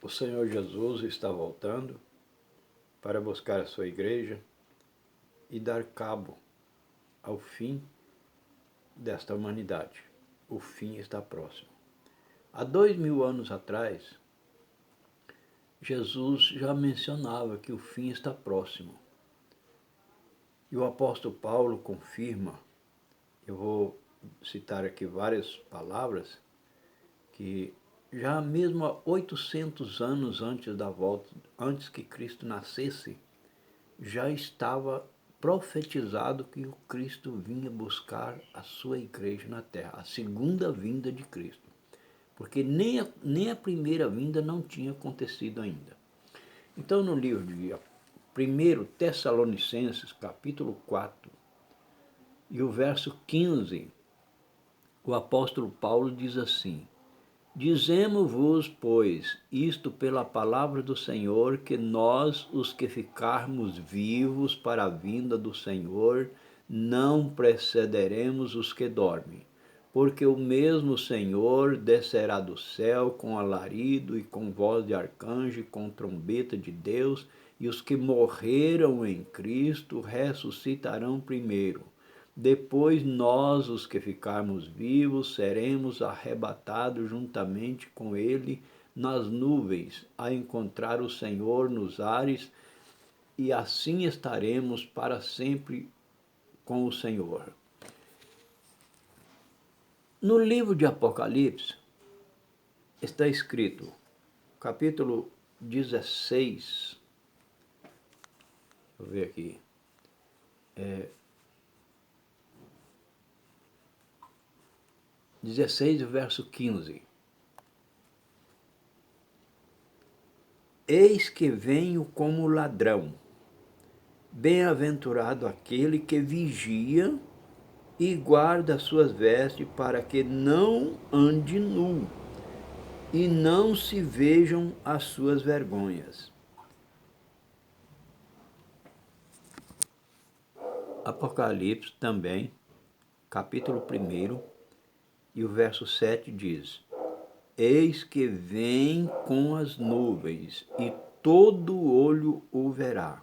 O Senhor Jesus está voltando para buscar a sua igreja e dar cabo ao fim desta humanidade. O fim está próximo. Há 2000 anos atrás, Jesus já mencionava que o fim está próximo. E o apóstolo Paulo confirma, eu vou citar aqui várias palavras, que já mesmo há 800 anos antes da volta, antes que Cristo nascesse, já estava profetizado que o Cristo vinha buscar a sua igreja na terra, a segunda vinda de Cristo. Porque nem a primeira vinda não tinha acontecido ainda. Então, no livro de 1 Tessalonicenses, capítulo 4, e o verso 15, o apóstolo Paulo diz assim: Dizemos-vos, pois, isto pela palavra do Senhor, que nós, os que ficarmos vivos para a vinda do Senhor, não precederemos os que dormem. Porque o mesmo Senhor descerá do céu com alarido e com voz de arcanjo e com trombeta de Deus, e os que morreram em Cristo ressuscitarão primeiro. Depois nós, os que ficarmos vivos, seremos arrebatados juntamente com ele nas nuvens, a encontrar o Senhor nos ares, e assim estaremos para sempre com o Senhor. No livro de Apocalipse está escrito, capítulo 16, deixa eu ver aqui, 16, verso 15. Eis que venho como ladrão. Bem-aventurado aquele que vigia e guarda as suas vestes, para que não ande nu e não se vejam as suas vergonhas. Apocalipse também, capítulo 1, e o verso 7 diz: Eis que vem com as nuvens, e todo olho o verá,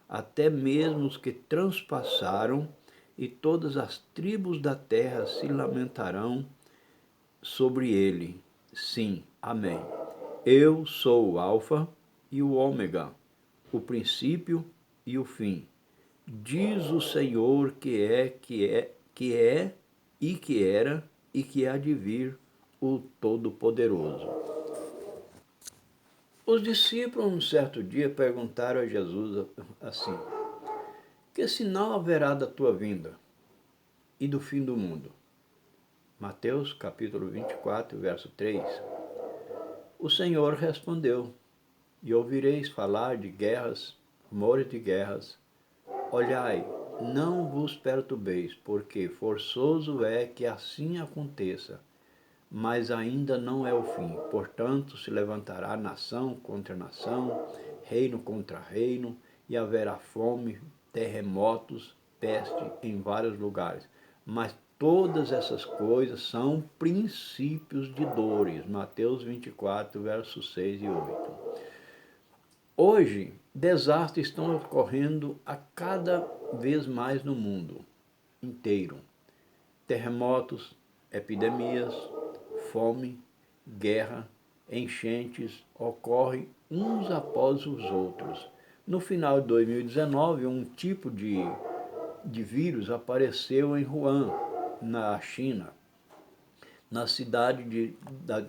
até mesmo os que transpassaram, e todas as tribos da terra se lamentarão sobre ele. Sim, amém. Eu sou o Alfa e o Ômega, o princípio e o fim. Diz o Senhor que é e que era e que há de vir, o Todo-Poderoso. Os discípulos, um certo dia, perguntaram a Jesus assim: Que sinal haverá da tua vinda e do fim do mundo? Mateus capítulo 24, verso 3. O Senhor respondeu: E ouvireis falar de guerras, rumores de guerras. Olhai, não vos perturbeis, porque forçoso é que assim aconteça, mas ainda não é o fim. Portanto, se levantará nação contra nação, reino contra reino, e haverá fome, terremotos, peste em vários lugares. Mas todas essas coisas são princípios de dores. Mateus 24, versos 6 e 8. Hoje, desastres estão ocorrendo a cada vez mais no mundo inteiro. Terremotos, epidemias, fome, guerra, enchentes ocorrem uns após os outros. No final de 2019, um tipo de vírus apareceu em Wuhan, na China. Na cidade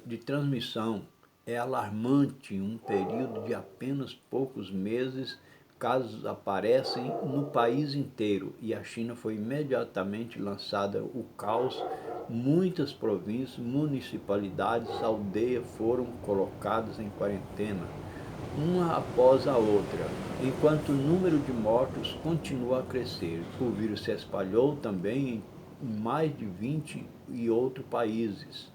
de transmissão, é alarmante um período de apenas poucos meses, casos aparecem no país inteiro e a China foi imediatamente lançada o caos. Muitas províncias, municipalidades, aldeias foram colocadas em quarentena, uma após a outra, enquanto o número de mortos continua a crescer. O vírus se espalhou também em mais de 20 e outros países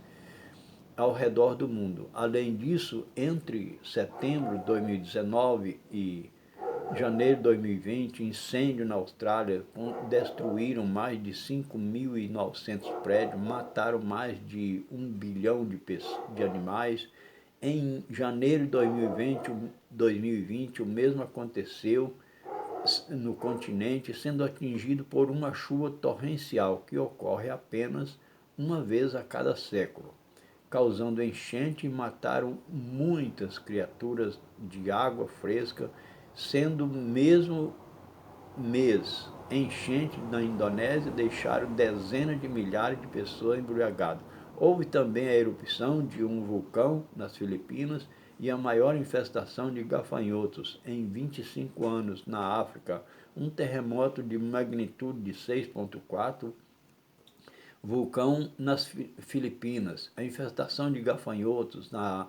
ao redor do mundo. Além disso, entre setembro de 2019 e janeiro de 2020, incêndio na Austrália destruíram mais de 5.900 prédios, mataram mais de 1 bilhão de animais Em janeiro de 2020, o mesmo aconteceu no continente, sendo atingido por uma chuva torrencial que ocorre apenas uma vez a cada século, causando enchente e mataram muitas criaturas de água fresca, sendo mesmo mês enchente na Indonésia deixaram dezenas de milhares de pessoas embriagadas. Houve também a erupção de um vulcão nas Filipinas e a maior infestação de gafanhotos em 25 anos na África. Um terremoto de magnitude de 6,4, vulcão nas Filipinas. A infestação de gafanhotos há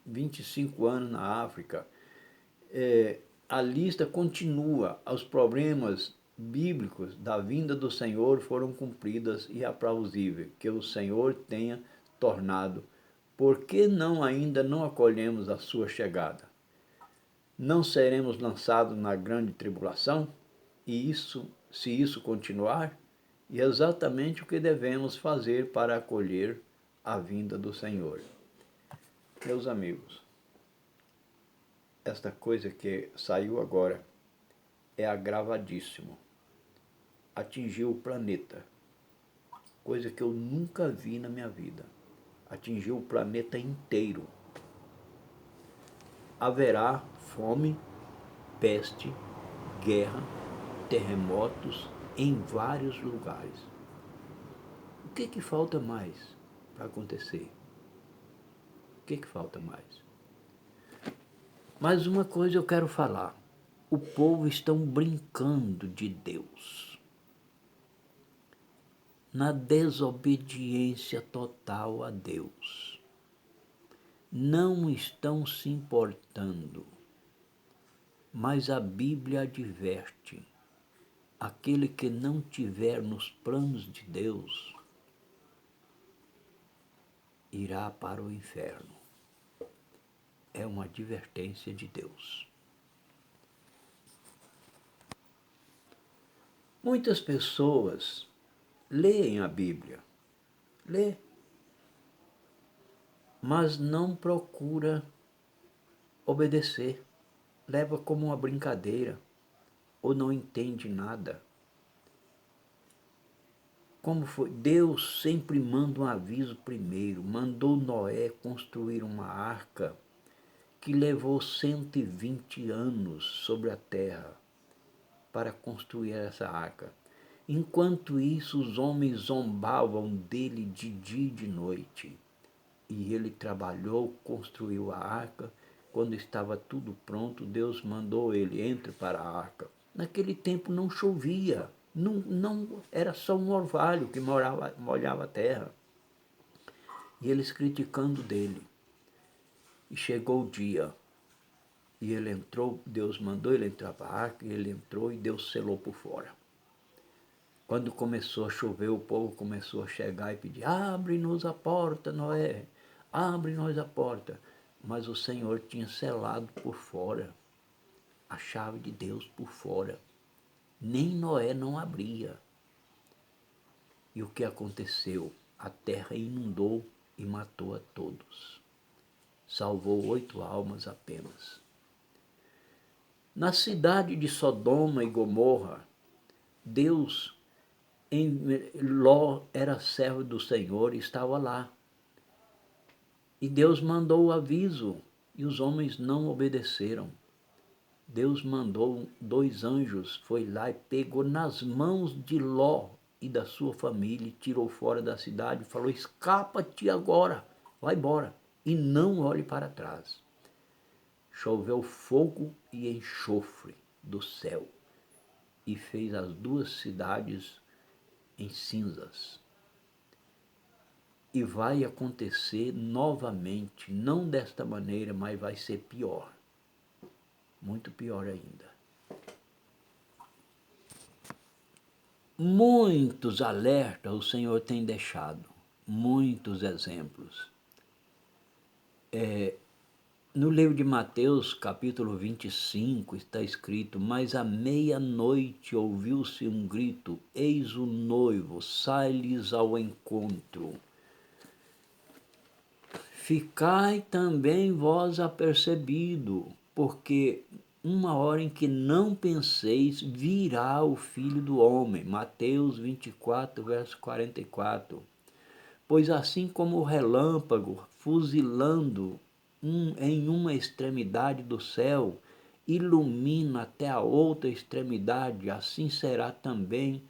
25 anos na África. A lista continua. Os problemas bíblicos da vinda do Senhor foram cumpridas e é plausível que o Senhor tenha tornado. Por que não ainda não acolhemos a sua chegada? Não seremos lançados na grande tribulação? E se isso continuar, é exatamente o que devemos fazer para acolher a vinda do Senhor. Meus amigos, esta coisa que saiu agora é agravadíssimo. Atingiu o planeta, coisa que eu nunca vi na minha vida. Atingiu o planeta inteiro. Haverá fome, peste, guerra, terremotos em vários lugares. O que falta mais para acontecer? O que falta mais? Mas uma coisa eu quero falar. O povo estão brincando de Deus. Na desobediência total a Deus. Não estão se importando. Mas a Bíblia adverte: aquele que não tiver nos planos de Deus irá para o inferno. É uma advertência de Deus. Muitas pessoas leem a Bíblia, mas não procura obedecer, leva como uma brincadeira ou não entende nada. Como foi? Deus sempre manda um aviso primeiro, mandou Noé construir uma arca que levou 120 anos sobre a terra para construir essa arca. Enquanto isso, os homens zombavam dele de dia e de noite. E ele trabalhou, construiu a arca. Quando estava tudo pronto, Deus mandou ele: entre para a arca. Naquele tempo não chovia, não era só um orvalho que molhava a terra. E eles criticando dele. E chegou o dia. E ele entrou, Deus mandou ele entrar para a arca, e ele entrou e Deus selou por fora. Quando começou a chover, o povo começou a chegar e pedir: abre-nos a porta, Noé, abre-nos a porta. Mas o Senhor tinha selado por fora, a chave de Deus por fora. Nem Noé não abria. E o que aconteceu? A terra inundou e matou a todos. Salvou 8 almas apenas. Na cidade de Sodoma e Gomorra, Ló era servo do Senhor e estava lá. E Deus mandou o aviso e os homens não obedeceram. Deus mandou 2 anjos, foi lá e pegou nas mãos de Ló e da sua família, tirou fora da cidade e falou: escapa-te agora, vai embora e não olhe para trás. Choveu fogo e enxofre do céu e fez as 2 cidades em cinzas. E vai acontecer novamente, não desta maneira, mas vai ser pior. Muito pior ainda. Muitos alertas o Senhor tem deixado, muitos exemplos. No livro de Mateus, capítulo 25, está escrito: mas à meia-noite ouviu-se um grito: eis o noivo, sai-lhes ao encontro. ficai também vós apercebido, porque uma hora em que não penseis, virá o Filho do Homem. Mateus 24, verso 44. Pois assim como o relâmpago, fuzilando em uma extremidade do céu, ilumina até a outra extremidade, assim será também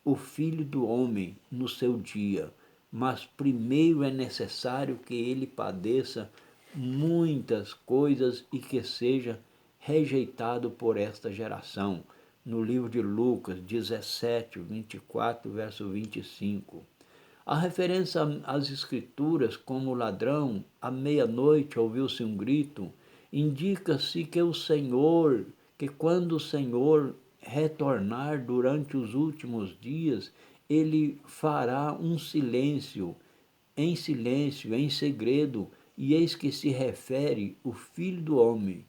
o Filho do Homem no seu dia. Mas primeiro é necessário que ele padeça muitas coisas e que seja rejeitado por esta geração. No livro de Lucas 17, 24, verso 25. A referência às escrituras, como o ladrão, à meia-noite ouviu-se um grito, indica-se que que quando o Senhor retornar durante os últimos dias, ele fará um silêncio, em segredo, e eis que se refere o Filho do Homem.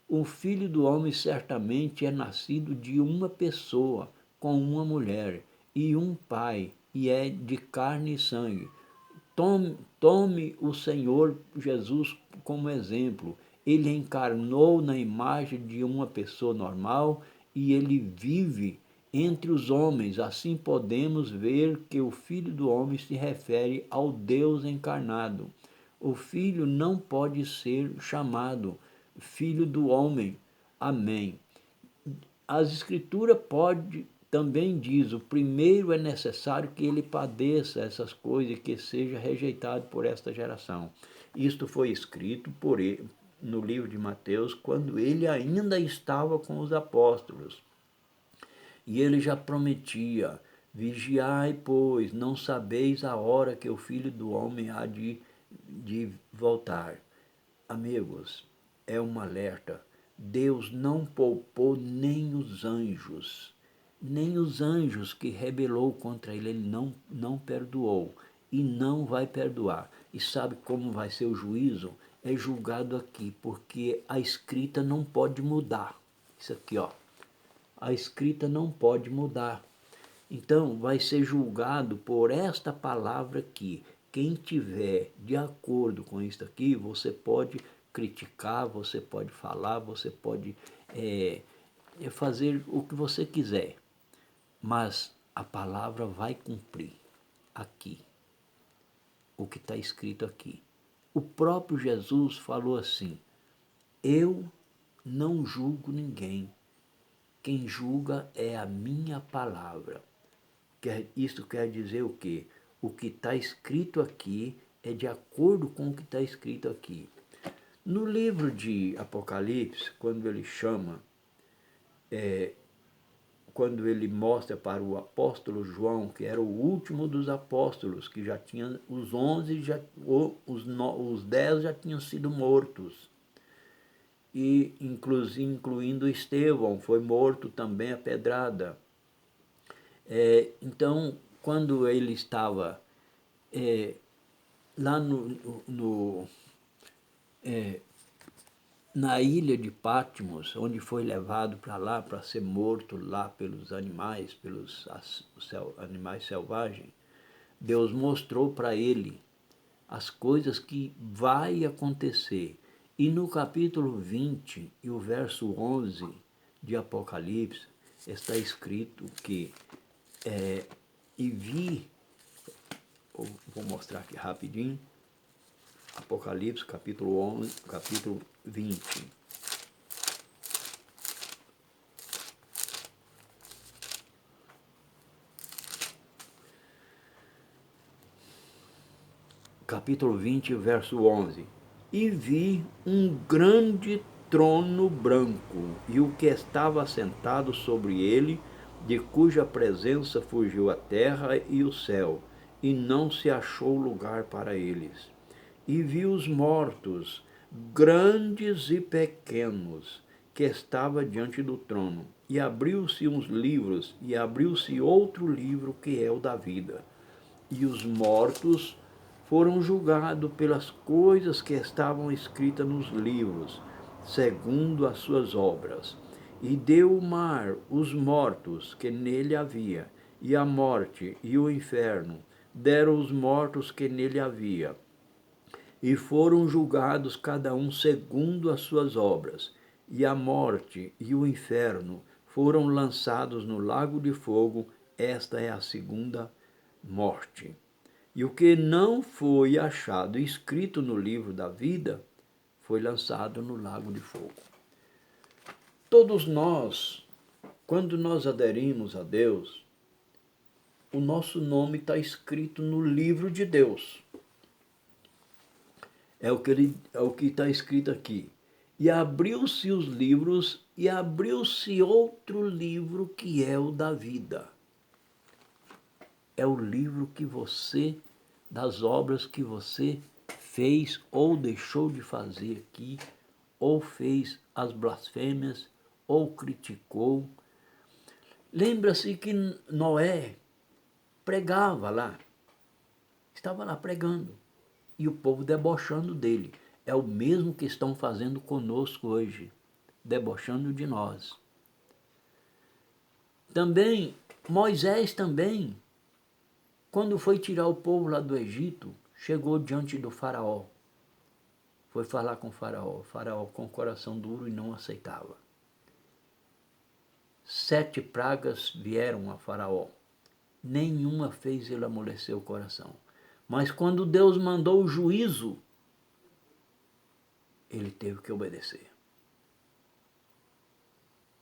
O Filho do Homem certamente é nascido de uma pessoa, com uma mulher, e um pai, e é de carne e sangue. Tome o Senhor Jesus como exemplo. Ele encarnou na imagem de uma pessoa normal e ele vive entre os homens. Assim podemos ver que o Filho do Homem se refere ao Deus encarnado. O Filho não pode ser chamado Filho do Homem. Amém. As Escrituras também diz, o primeiro é necessário que ele padeça essas coisas e que seja rejeitado por esta geração. Isto foi escrito por ele, no livro de Mateus, quando ele ainda estava com os apóstolos. E ele já prometia, vigiai, pois, não sabeis a hora que o Filho do Homem há de voltar. Amigos, é um alerta. Deus não poupou nem os anjos que rebelou contra ele, ele não perdoou e não vai perdoar. E sabe como vai ser o juízo? É julgado aqui, porque a escrita não pode mudar. Isso aqui, ó. A escrita não pode mudar. Então, vai ser julgado por esta palavra aqui. Quem tiver de acordo com isso aqui, você pode criticar, você pode falar, você pode fazer o que você quiser. Mas a palavra vai cumprir aqui, o que está escrito aqui. O próprio Jesus falou assim, eu não julgo ninguém, quem julga é a minha palavra. Isso quer dizer o quê? O que está escrito aqui é de acordo com o que está escrito aqui. No livro de Apocalipse, quando ele chama, quando ele mostra para o apóstolo João, que era o último dos apóstolos, que já tinha os 11, os 10 já tinham sido mortos. E incluindo Estevão, foi morto também a pedrada. Então, quando ele estava lá na ilha de Patmos, onde foi levado para lá para ser morto lá pelos animais, animais selvagens, Deus mostrou para ele as coisas que vai acontecer. E no capítulo 20 e o verso 11 de Apocalipse, está escrito que e vi, vou mostrar aqui rapidinho, Apocalipse capítulo 11, capítulo 20. Capítulo 20, verso 11. E vi um grande trono branco, e o que estava sentado sobre ele, de cuja presença fugiu a terra e o céu, e não se achou lugar para eles. E vi os mortos, grandes e pequenos, que estava diante do trono. E abriu-se uns livros, e abriu-se outro livro, que é o da vida. E os mortos foram julgados pelas coisas que estavam escritas nos livros, segundo as suas obras. E deu o mar os mortos que nele havia, e a morte e o inferno deram os mortos que nele havia. e foram julgados cada um segundo as suas obras. E a morte e o inferno foram lançados no lago de fogo. Esta é a segunda morte. E o que não foi achado escrito no livro da vida foi lançado no lago de fogo. Todos nós, quando nós aderimos a Deus, o nosso nome está escrito no livro de Deus. É o que está escrito aqui. E abriu-se os livros, e abriu-se outro livro que é o da vida. É o livro que você, das obras que você fez ou deixou de fazer aqui, ou fez as blasfêmias, ou criticou. Lembra-se que Noé pregava lá, estava lá pregando, e o povo debochando dele. É o mesmo que estão fazendo conosco hoje, debochando de nós. Também, Moisés também, quando foi tirar o povo lá do Egito, chegou diante do faraó. Foi falar com o faraó com o coração duro e não aceitava. 7 pragas vieram a faraó. Nenhuma fez ele amolecer o coração. Mas quando Deus mandou o juízo, ele teve que obedecer.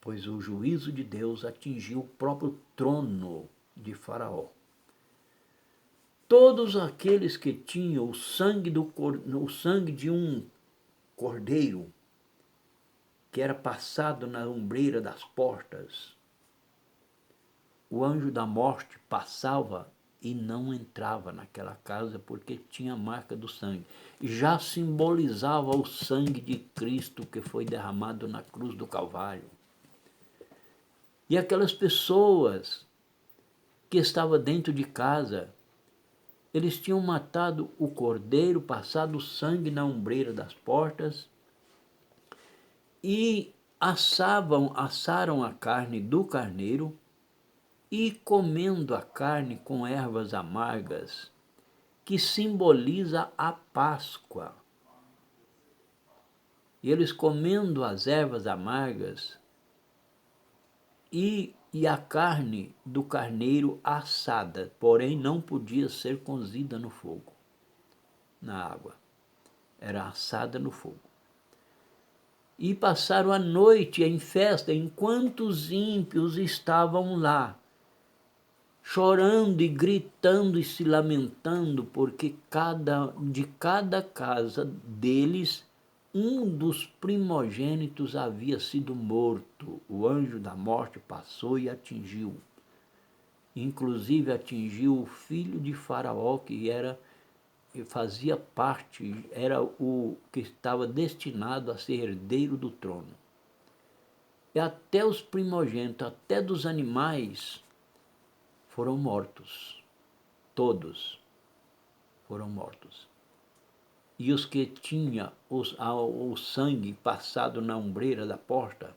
Pois o juízo de Deus atingiu o próprio trono de Faraó. Todos aqueles que tinham o sangue de um cordeiro, que era passado na ombreira das portas, o anjo da morte passava e não entrava naquela casa porque tinha a marca do sangue. Já simbolizava o sangue de Cristo que foi derramado na cruz do Calvário. E aquelas pessoas que estavam dentro de casa, eles tinham matado o cordeiro, passado o sangue na ombreira das portas e assaram a carne do carneiro e comendo a carne com ervas amargas, que simboliza a Páscoa. E eles comendo as ervas amargas e a carne do carneiro assada, porém não podia ser cozida no fogo, na água. Era assada no fogo. E passaram a noite em festa, enquanto os ímpios estavam lá, chorando e gritando e se lamentando, porque de cada casa deles, um dos primogênitos havia sido morto. O anjo da morte passou e atingiu. Inclusive atingiu o filho de Faraó, que fazia parte, era o que estava destinado a ser herdeiro do trono. E até os primogênitos, até dos animais, foram mortos. Todos foram mortos. E os que tinham o sangue passado na ombreira da porta,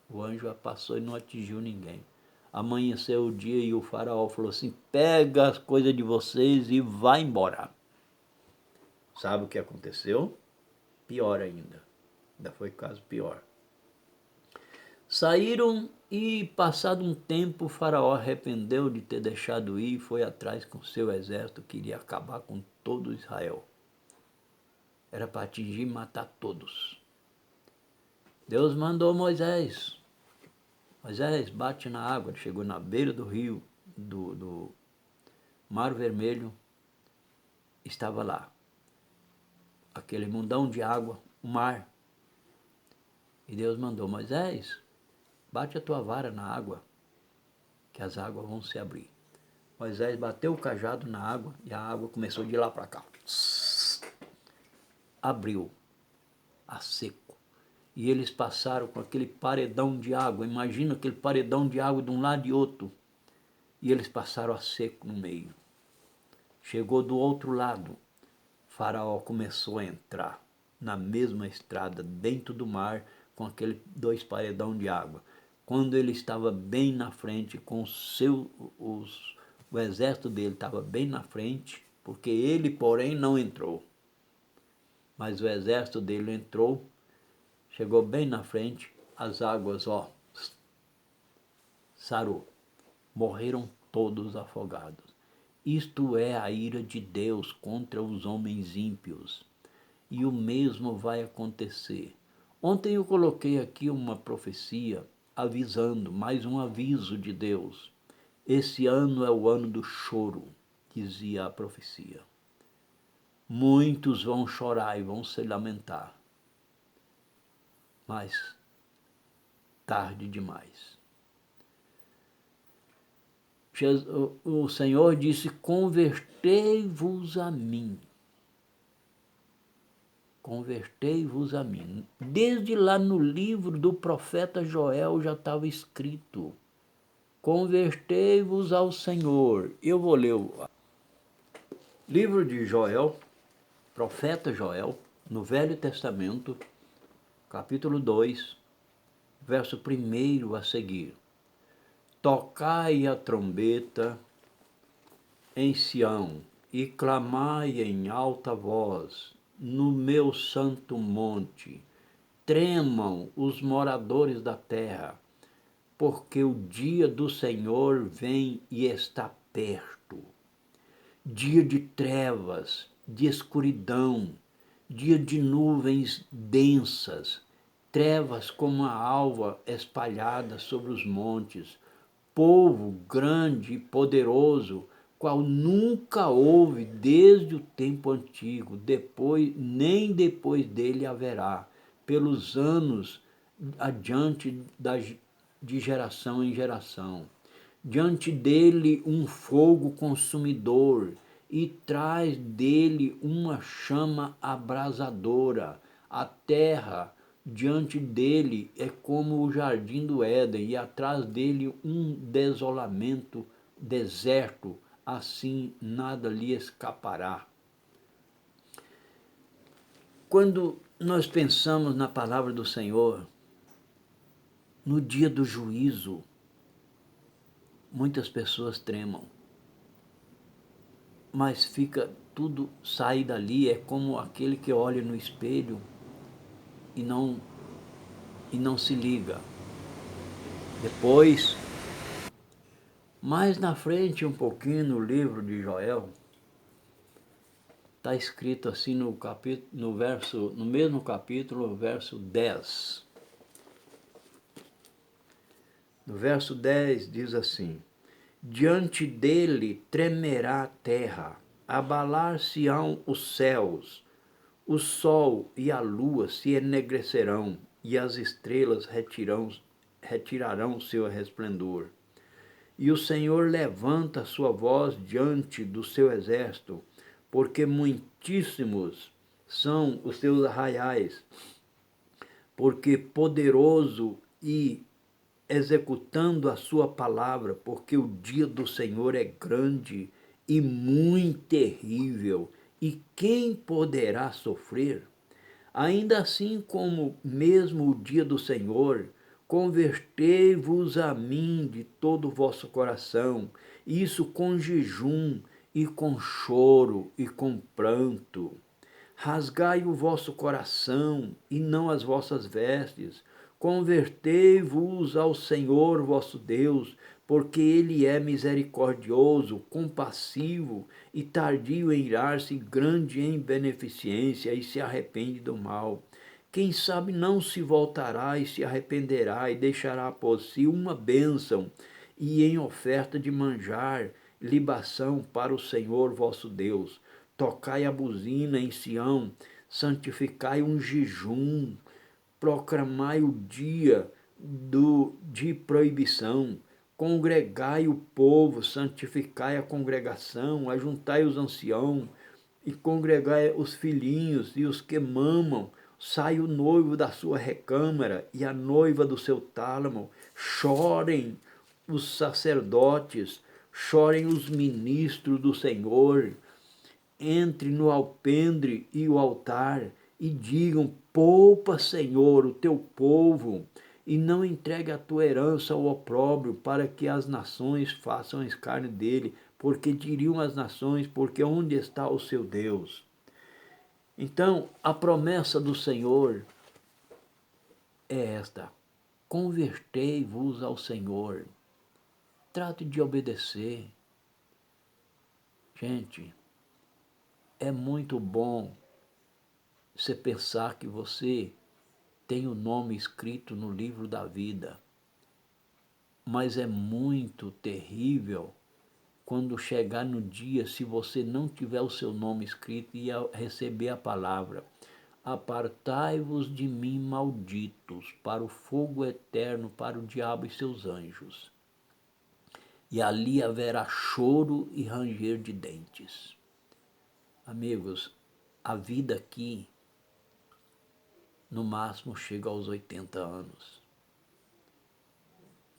o anjo passou e não atingiu ninguém. Amanheceu o dia e o faraó falou assim: pega as coisas de vocês e vai embora. Sabe o que aconteceu? Pior ainda. Ainda foi caso pior. Saíram e, passado um tempo, o faraó arrependeu de ter deixado ir e foi atrás com seu exército, queria acabar com todo Israel. Era para atingir e matar todos. Deus mandou Moisés. Moisés, bate na água. Ele chegou na beira do rio, do Mar Vermelho, estava lá. Aquele mundão de água, o mar. E Deus mandou: Moisés, bate a tua vara na água, que as águas vão se abrir. Moisés bateu o cajado na água e a água começou de lá para cá. Abriu a seco. E eles passaram com aquele paredão de água. Imagina aquele paredão de água de um lado e outro. E eles passaram a seco no meio. Chegou do outro lado. Faraó começou a entrar na mesma estrada, dentro do mar, com aquele 2 paredão de água. Quando ele estava bem na frente, com o exército dele estava bem na frente, porque ele, porém, não entrou. Mas o exército dele entrou, chegou bem na frente, as águas, sarou. Morreram todos afogados. Isto é a ira de Deus contra os homens ímpios. E o mesmo vai acontecer. Ontem eu coloquei aqui uma profecia avisando, mais um aviso de Deus. Esse ano é o ano do choro, dizia a profecia. Muitos vão chorar e vão se lamentar. Mas tarde demais. O Senhor disse, convertei-vos a mim. Convertei-vos a mim. Desde lá no livro do profeta Joel já estava escrito, convertei-vos ao Senhor. Eu vou ler o livro de Joel, profeta Joel, no Velho Testamento, capítulo 2, verso 1 a seguir. Tocai a trombeta em Sião e clamai em alta voz no meu santo monte. Tremam os moradores da terra, porque o dia do Senhor vem e está perto. Dia de trevas, de escuridão, dia de nuvens densas, trevas como a alva espalhada sobre os montes, povo grande e poderoso, qual nunca houve desde o tempo antigo, nem depois dele haverá, pelos anos adiante de geração em geração. Diante dele um fogo consumidor e traz dele uma chama abrasadora. A terra diante dele é como o jardim do Éden e atrás dele um desolamento, deserto, assim nada lhe escapará. Quando nós pensamos na palavra do Senhor, no dia do juízo, muitas pessoas tremam, mas fica tudo, sair dali é como aquele que olha no espelho e não se liga. Depois, mais na frente um pouquinho no livro de Joel, está escrito assim no mesmo capítulo, verso 10. No verso 10 diz assim, diante dele tremerá a terra, abalar-se-ão os céus, o sol e a lua se ennegrecerão, e as estrelas retirarão seu resplendor. E o Senhor levanta a sua voz diante do seu exército, porque muitíssimos são os seus arraiais, porque poderoso e executando a sua palavra, porque o dia do Senhor é grande e muito terrível, e quem poderá sofrer? Ainda assim como mesmo o dia do Senhor, convertei-vos a mim de todo o vosso coração, isso com jejum e com choro e com pranto. Rasgai o vosso coração e não as vossas vestes, convertei-vos ao Senhor vosso Deus, porque ele é misericordioso, compassivo e tardio em irar-se, grande em beneficência, e se arrepende do mal. Quem sabe não se voltará e se arrependerá e deixará por si uma bênção e em oferta de manjar, libação para o Senhor vosso Deus. Tocai a buzina em Sião, santificai um jejum, proclamai o dia de proibição, congregai o povo, santificai a congregação, ajuntai os anciãos e congregai os filhinhos e os que mamam, sai o noivo da sua recâmara e a noiva do seu tálamo, chorem os sacerdotes, chorem os ministros do Senhor, entre no alpendre e o altar e digam, poupa, Senhor, o teu povo, e não entregue a tua herança ao opróbrio, para que as nações façam escárnio dele, porque diriam as nações, porque onde está o seu Deus? Então, a promessa do Senhor é esta: convertei-vos ao Senhor. Trate de obedecer. Gente, é muito bom você pensar que você tem o nome escrito no livro da vida, mas é muito terrível quando chegar no dia, se você não tiver o seu nome escrito e receber a palavra: apartai-vos de mim, malditos, para o fogo eterno, para o diabo e seus anjos. E ali haverá choro e ranger de dentes. Amigos, a vida aqui, no máximo, chega aos 80 anos.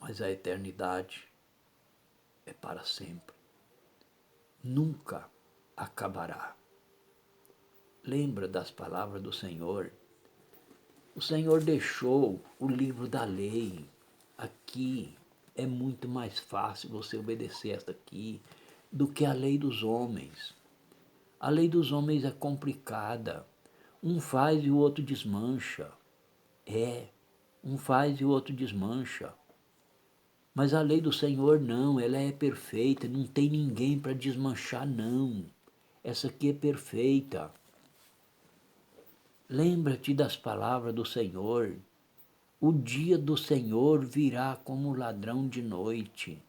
Mas a eternidade é para sempre. Nunca acabará. Lembra das palavras do Senhor? O Senhor deixou o livro da lei aqui. É muito mais fácil você obedecer esta aqui do que a lei dos homens. A lei dos homens é complicada. Um faz e o outro desmancha. Um faz e o outro desmancha. Mas a lei do Senhor não, ela é perfeita, não tem ninguém para desmanchar, não. Essa aqui é perfeita. Lembra-te das palavras do Senhor. O dia do Senhor virá como ladrão de noite,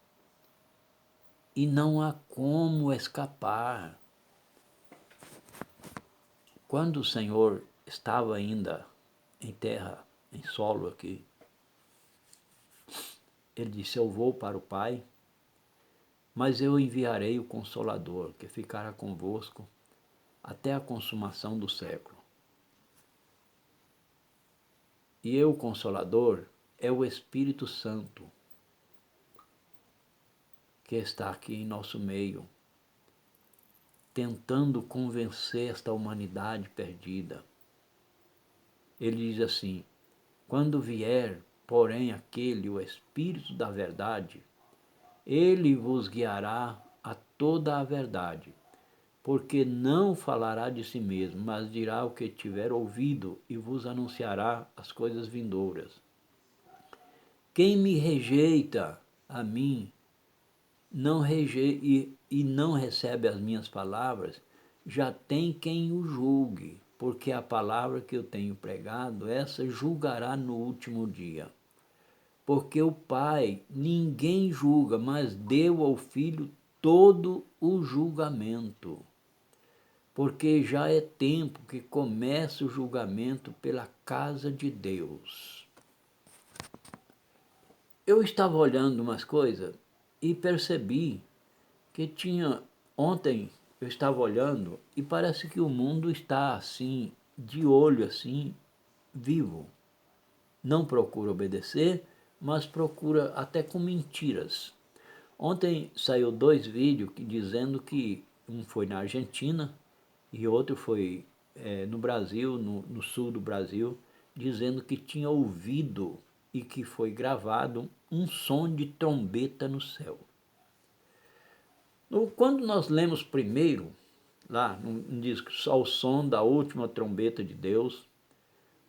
e não há como escapar. Quando o Senhor estava ainda em terra, em solo aqui, ele disse: eu vou para o Pai, mas eu enviarei o Consolador, que ficará convosco até a consumação do século. E o Consolador é o Espírito Santo, que está aqui em nosso meio, tentando convencer esta humanidade perdida. Ele diz assim: quando vier, porém, aquele, o Espírito da verdade, ele vos guiará a toda a verdade, porque não falará de si mesmo, mas dirá o que tiver ouvido e vos anunciará as coisas vindouras. Quem me rejeita a mim e não recebe as minhas palavras, já tem quem o julgue, porque a palavra que eu tenho pregado, essa julgará no último dia. Porque o Pai ninguém julga, mas deu ao Filho todo o julgamento. Porque já é tempo que começa o julgamento pela casa de Deus. Eu estava olhando umas coisas e percebi que ontem eu estava olhando e parece que o mundo está assim, de olho assim, vivo. Não procura obedecer, mas procura até com mentiras. Ontem saiu 2 vídeos dizendo que um foi na Argentina e outro foi no Brasil, no sul do Brasil, dizendo que tinha ouvido e que foi gravado um som de trombeta no céu. Quando nós lemos primeiro, lá diz que ao som da última trombeta de Deus,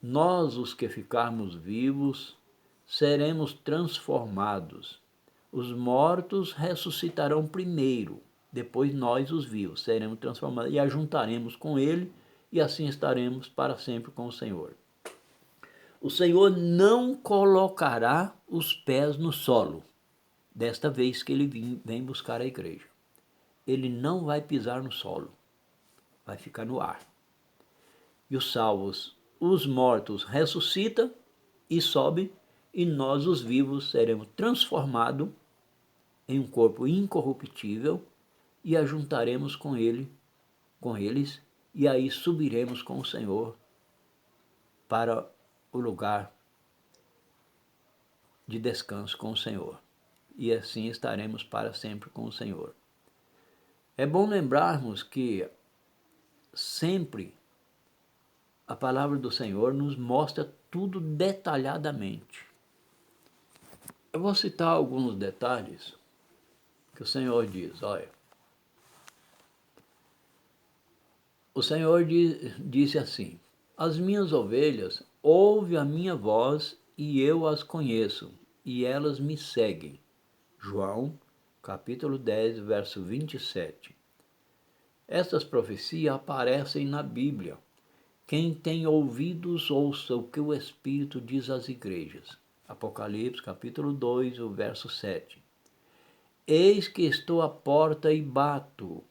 nós, os que ficarmos vivos, seremos transformados. Os mortos ressuscitarão primeiro, depois nós, os vivos, seremos transformados e ajuntaremos com ele, e assim estaremos para sempre com o Senhor. O Senhor não colocará os pés no solo, desta vez que ele vem buscar a igreja. Ele não vai pisar no solo, vai ficar no ar. E os salvos, os mortos ressuscitam e sobem, e nós, os vivos, seremos transformados em um corpo incorruptível e ajuntaremos com eles, e aí subiremos com o Senhor para o lugar de descanso com o Senhor. E assim estaremos para sempre com o Senhor. É bom lembrarmos que sempre a palavra do Senhor nos mostra tudo detalhadamente. Eu vou citar alguns detalhes que o Senhor diz. Olha, O Senhor disse assim: as minhas ovelhas ouvem a minha voz e eu as conheço, e elas me seguem. João, capítulo 10, verso 27. Estas profecias aparecem na Bíblia. Quem tem ouvidos, ouça o que o Espírito diz às igrejas. Apocalipse, capítulo 2, o verso 7. Eis que estou à porta e bato.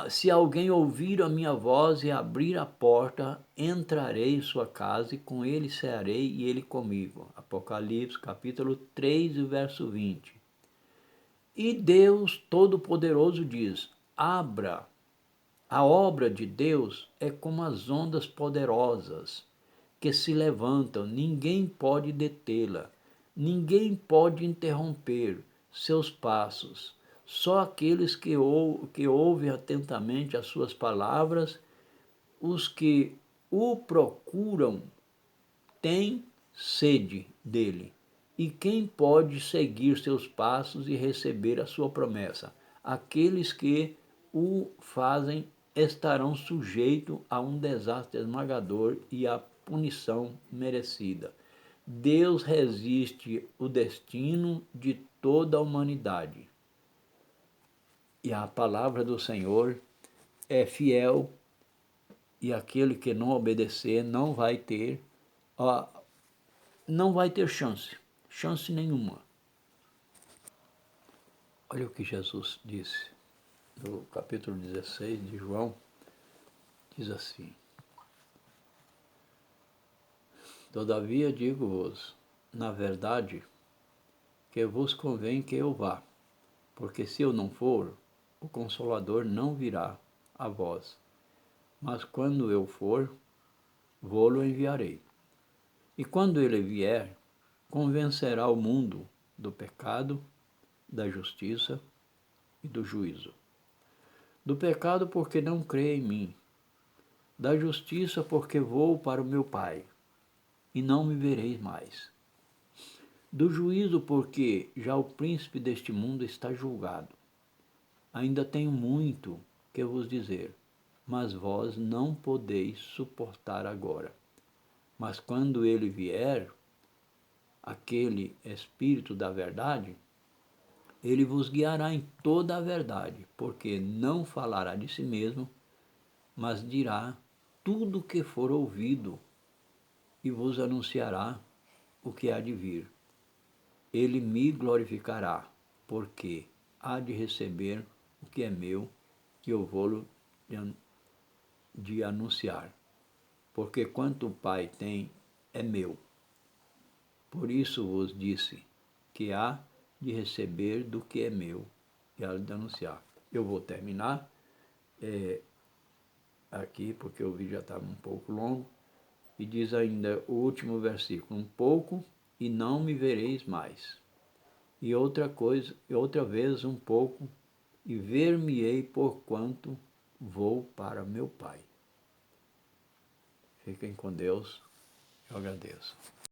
Se alguém ouvir a minha voz e abrir a porta, entrarei em sua casa e com ele cearei e ele comigo. Apocalipse, capítulo 3, verso 20. E Deus Todo-Poderoso diz: abra. A obra de Deus é como as ondas poderosas que se levantam, ninguém pode detê-la, ninguém pode interromper seus passos. Só aqueles que ouvem atentamente as suas palavras, os que o procuram, têm sede dele. E quem pode seguir seus passos e receber a sua promessa? Aqueles que o fazem estarão sujeitos a um desastre esmagador e à punição merecida. Deus resiste o destino de toda a humanidade. E a palavra do Senhor é fiel, e aquele que não obedecer não vai ter chance nenhuma. Olha o que Jesus disse no capítulo 16 de João, diz assim: todavia digo-vos, na verdade, que vos convém que eu vá, porque se eu não for, o Consolador não virá a vós, mas quando eu for, vô-lo enviarei. E quando ele vier, convencerá o mundo do pecado, da justiça e do juízo. Do pecado, porque não crê em mim. Da justiça, porque vou para o meu Pai, e não me vereis mais. Do juízo, porque já o príncipe deste mundo está julgado. Ainda tenho muito que vos dizer, mas vós não podeis suportar agora. Mas quando ele vier, aquele Espírito da verdade, ele vos guiará em toda a verdade, porque não falará de si mesmo, mas dirá tudo o que for ouvido e vos anunciará o que há de vir. Ele me glorificará, porque há de receber o que é meu, que eu vou de anunciar. Porque quanto o Pai tem, é meu. Por isso vos disse que há de receber do que é meu e há de anunciar. Eu vou terminar aqui, porque o vídeo já estava um pouco longo, e diz ainda o último versículo: um pouco e não me vereis mais. E outra vez um pouco, e ver-me-ei porquanto vou para meu Pai. Fiquem com Deus, eu agradeço.